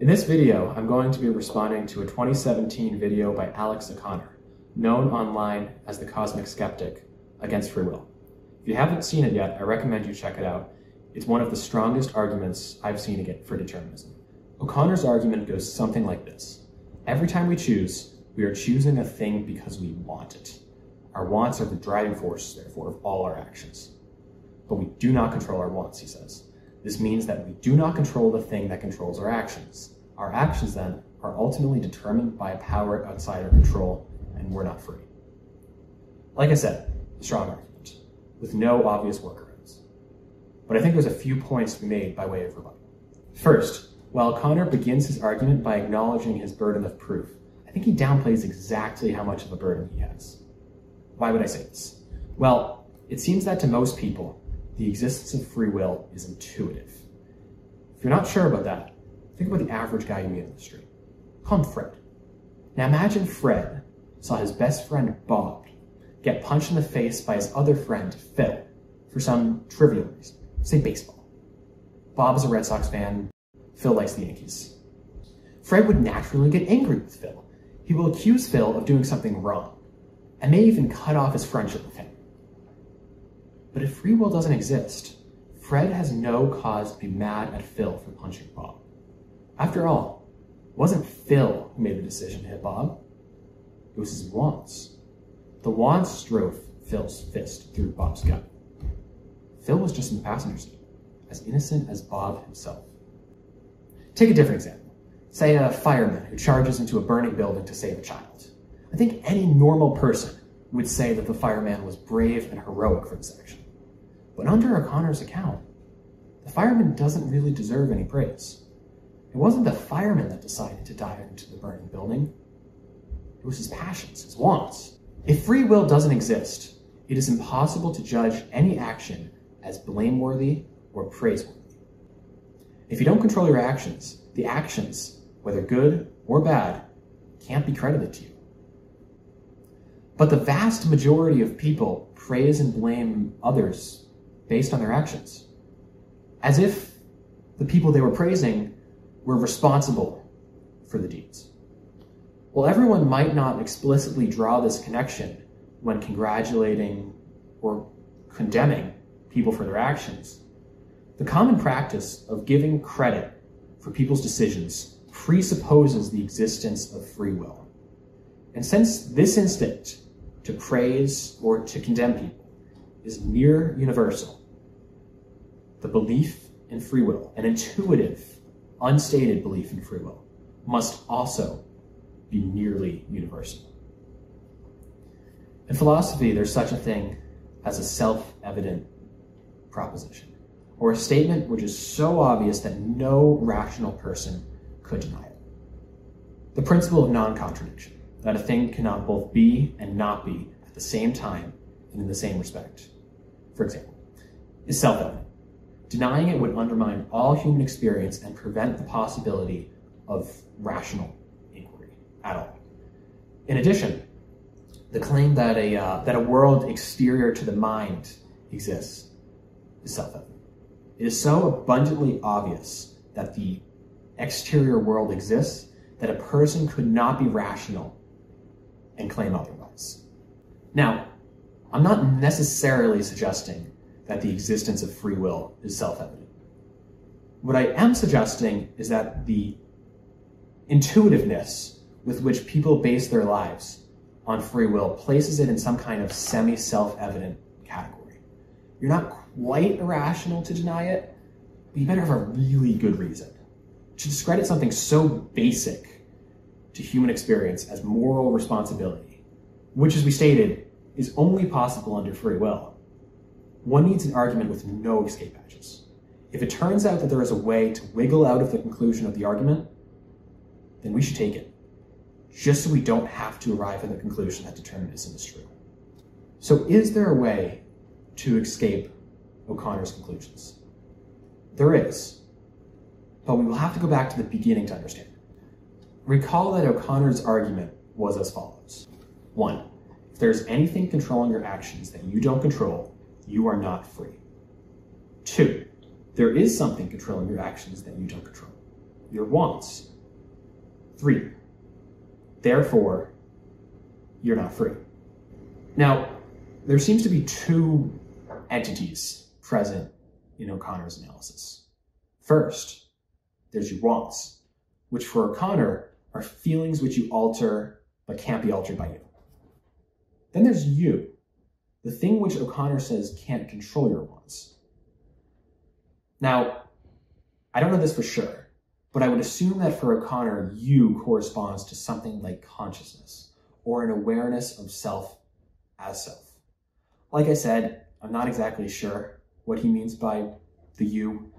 In this video, I'm going to be responding to a 2017 video by Alex O'Connor, known online as the Cosmic Skeptic, against free will. If you haven't seen it yet, I recommend you check it out. It's one of the strongest arguments I've seen for determinism. O'Connor's argument goes something like this. Every time we choose, we are choosing a thing because we want it. Our wants are the driving force, therefore, of all our actions. But we do not control our wants, he says. This means that we do not control the thing that controls our actions. Our actions, then, are ultimately determined by a power outside our control, and we're not free. Like I said, a strong argument, with no obvious workarounds. But I think there's a few points to be made by way of rebuttal. First, while O'Connor begins his argument by acknowledging his burden of proof, I think he downplays exactly how much of a burden he has. Why would I say this? Well, it seems that to most people, the existence of free will is intuitive. If you're not sure about that, think about the average guy you meet on the street. Call him Fred. Now imagine Fred saw his best friend Bob get punched in the face by his other friend Phil for some trivial reason, say baseball. Bob is a Red Sox fan, Phil likes the Yankees. Fred would naturally get angry with Phil. He will accuse Phil of doing something wrong, and may even cut off his friendship with him. But if free will doesn't exist, Fred has no cause to be mad at Phil for punching Bob. After all, it wasn't Phil who made the decision to hit Bob. It was his wants. The wants drove Phil's fist through Bob's gut. Phil was just in the passenger seat, as innocent as Bob himself. Take a different example. Say a fireman who charges into a burning building to save a child. I think any normal person would say that the fireman was brave and heroic for this action. But under O'Connor's account, the fireman doesn't really deserve any praise. It wasn't the fireman that decided to dive into the burning building. It was his passions, his wants. If free will doesn't exist, it is impossible to judge any action as blameworthy or praiseworthy. If you don't control your actions, the actions, whether good or bad, can't be credited to you. But the vast majority of people praise and blame others based on their actions, as if the people they were praising were responsible for the deeds. While everyone might not explicitly draw this connection when congratulating or condemning people for their actions, the common practice of giving credit for people's decisions presupposes the existence of free will. And since this instinct to praise or to condemn people is near universal, the belief in free will, an intuitive, unstated belief in free will, must also be nearly universal. In philosophy, there's such a thing as a self-evident proposition, or a statement which is so obvious that no rational person could deny it. The principle of non-contradiction, that a thing cannot both be and not be at the same time and in the same respect, for example, is self-evident. Denying it would undermine all human experience and prevent the possibility of rational inquiry at all. In addition, the claim that a world exterior to the mind exists is self-evident. It is so abundantly obvious that the exterior world exists that a person could not be rational and claim otherwise. Now, I'm not necessarily suggesting that the existence of free will is self-evident. What I am suggesting is that the intuitiveness with which people base their lives on free will places it in some kind of semi-self-evident category. You're not quite irrational to deny it, but you better have a really good reason. To discredit something so basic to human experience as moral responsibility, which, as we stated, is only possible under free will, one needs an argument with no escape hatches. If it turns out that there is a way to wiggle out of the conclusion of the argument, then we should take it, just so we don't have to arrive at the conclusion that determinism is true. So is there a way to escape O'Connor's conclusions? There is, but we will have to go back to the beginning to understand it. Recall that O'Connor's argument was as follows. 1. If there's anything controlling your actions that you don't control, you are not free. 2. There is something controlling your actions that you don't control. your wants. 3. Therefore, you're not free. Now, there seems to be two entities present in O'Connor's analysis. First, there's your wants, which for O'Connor are feelings which you alter but can't be altered by you. Then there's you, the thing which O'Connor says can't control your wants. Now, I don't know this for sure, but I would assume that for O'Connor, you corresponds to something like consciousness or an awareness of self as self. Like I said, I'm not exactly sure what he means by the you,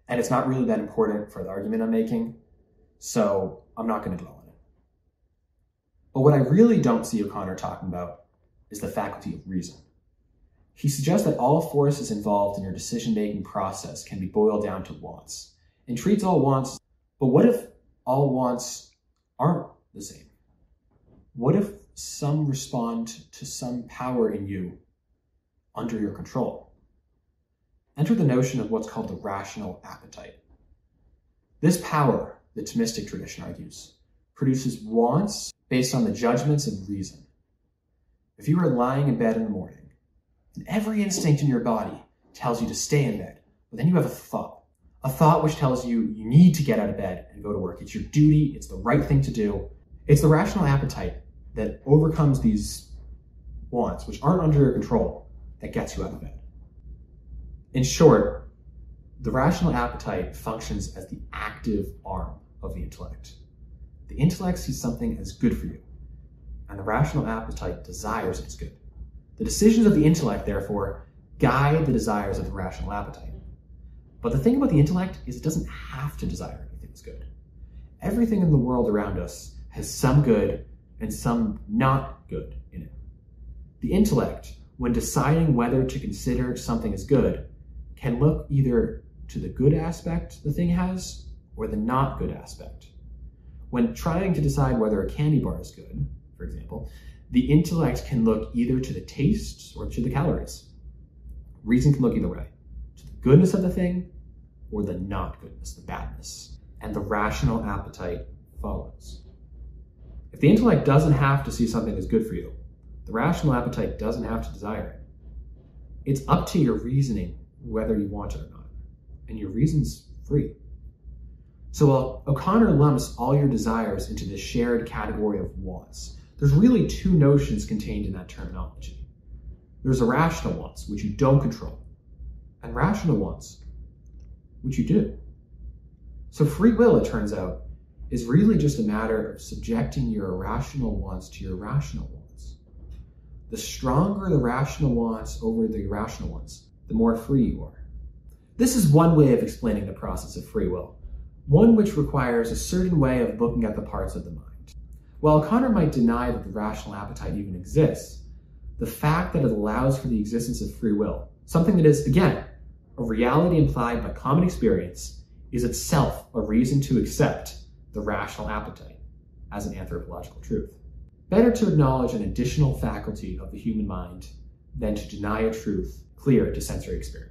and it's not really that important for the argument I'm making, so I'm not going to dwell on it. But what I really don't see O'Connor talking about is the faculty of reason. He suggests that all forces involved in your decision-making process can be boiled down to wants, and treats all wants. But what if all wants aren't the same? What if some respond to some power in you under your control? Enter the notion of what's called the rational appetite. This power, the Thomistic tradition argues, produces wants based on the judgments of reason. If you are lying in bed in the morning, and every instinct in your body tells you to stay in bed, but then you have a thought which tells you you need to get out of bed and go to work. It's your duty, it's the right thing to do. It's the rational appetite that overcomes these wants, which aren't under your control, that gets you out of bed. In short, the rational appetite functions as the active arm of the intellect. The intellect sees something as good for you, and the rational appetite desires it's good. The decisions of the intellect, therefore, guide the desires of the rational appetite. But the thing about the intellect is it doesn't have to desire anything that's good. Everything in the world around us has some good and some not good in it. The intellect, when deciding whether to consider something as good, can look either to the good aspect the thing has or the not good aspect. When trying to decide whether a candy bar is good, for example, the intellect can look either to the taste or to the calories. Reason can look either way, to the goodness of the thing or the not goodness, the badness. And the rational appetite follows. If the intellect doesn't have to see something as good for you, the rational appetite doesn't have to desire it. It's up to your reasoning whether you want it or not, and your reason's free. So while O'Connor lumps all your desires into the shared category of wants, there's really two notions contained in that terminology. There's irrational wants, which you don't control, and rational wants, which you do. So free will, it turns out, is really just a matter of subjecting your irrational wants to your rational wants. The stronger the rational wants over the irrational ones, the more free you are. This is one way of explaining the process of free will, one which requires a certain way of looking at the parts of the mind. While O'Connor might deny that the rational appetite even exists, the fact that it allows for the existence of free will, something that is, again, a reality implied by common experience, is itself a reason to accept the rational appetite as an anthropological truth. Better to acknowledge an additional faculty of the human mind than to deny a truth clear to sensory experience.